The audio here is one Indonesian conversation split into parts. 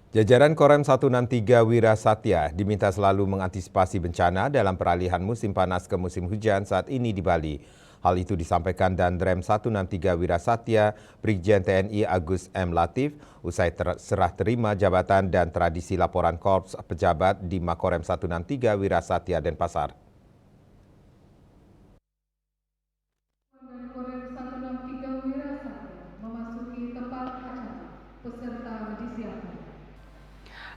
Jajaran Korem 163 Wira Satya diminta selalu mengantisipasi bencana dalam peralihan musim panas ke musim hujan saat ini di Bali. Hal itu disampaikan Danrem 163 Wira Satya, Brigjen TNI Agus M. Latif, usai serah terima jabatan dan tradisi laporan Korps Pejabat di Makorem 163 Wira Satya Denpasar. Korem 163 Wirasatya memasuki tempat acara. Peserta disiapkan.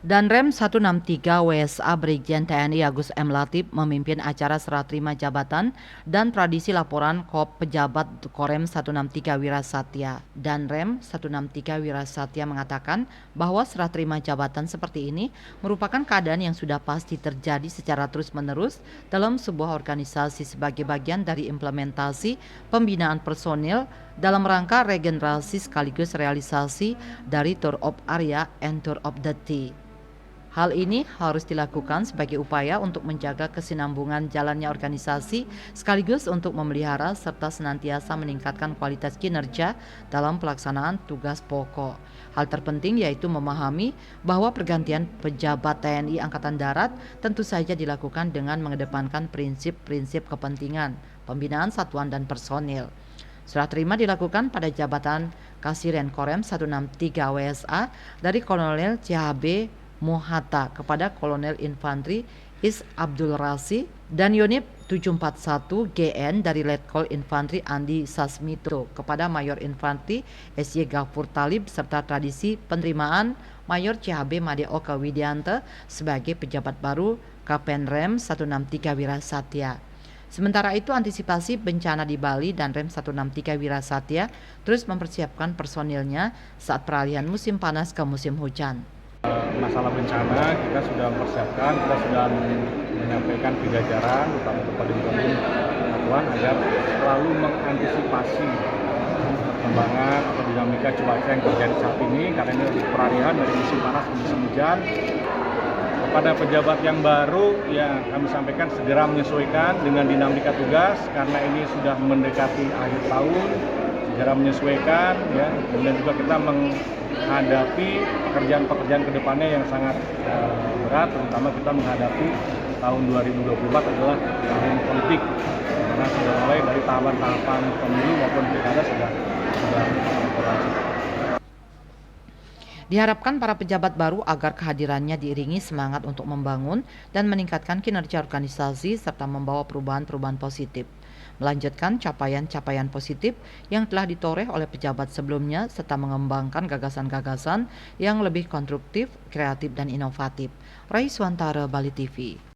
Danrem 163 WSA Brigjen TNI Agus M. Latif memimpin acara serah terima jabatan dan tradisi laporan Kop Pejabat Korem 163 Wirasatya. Danrem 163 Wirasatya mengatakan bahwa serah terima jabatan seperti ini merupakan keadaan yang sudah pasti terjadi secara terus-menerus dalam sebuah organisasi sebagai bagian dari implementasi pembinaan personil dalam rangka regenerasi sekaligus realisasi dari Tour of Area and Tour of Duty. Hal ini harus dilakukan sebagai upaya untuk menjaga kesinambungan jalannya organisasi sekaligus untuk memelihara serta senantiasa meningkatkan kualitas kinerja dalam pelaksanaan tugas pokok. Hal terpenting yaitu memahami bahwa pergantian pejabat TNI Angkatan Darat tentu saja dilakukan dengan mengedepankan prinsip-prinsip kepentingan, pembinaan satuan dan personil. Serah terima dilakukan pada jabatan Kasiren Korem 163 WSA dari Kolonel CHB Mohata kepada Kolonel Infantri Is Abdul Rasi dan Yonif 741 GN dari Letkol Infantri Andi Sasmito kepada Mayor Infantri SY Gafur Talib serta tradisi penerimaan Mayor CHB Made Oka Widianta sebagai pejabat baru Kapenrem 163 Wirasatya. Sementara itu antisipasi bencana di Bali dan Rem 163 Wirasatya terus mempersiapkan personilnya saat peralihan musim panas ke musim hujan. Masalah bencana kita sudah mempersiapkan, kita sudah menyampaikan ke jajaran terutama kepada satuan agar selalu mengantisipasi perkembangan atau dinamika cuaca yang terjadi saat ini karena ini peralihan dari musim panas ke musim hujan. Kepada pejabat yang baru ya kami sampaikan segera menyesuaikan dengan dinamika tugas karena ini sudah mendekati akhir tahun, segera menyesuaikan ya, kemudian juga kita menghadapi pekerjaan-pekerjaan kedepannya yang sangat berat, terutama kita menghadapi tahun 2024 adalah tahun politik karena sudah mulai dari tahapan-tahapan pemilu maupun pilkada sudah berlangsung. Diharapkan para pejabat baru agar kehadirannya diiringi semangat untuk membangun dan meningkatkan kinerja organisasi serta membawa perubahan-perubahan positif. Melanjutkan capaian-capaian positif yang telah ditoreh oleh pejabat sebelumnya serta mengembangkan gagasan-gagasan yang lebih konstruktif, kreatif, dan inovatif. Raiswantara, Bali TV.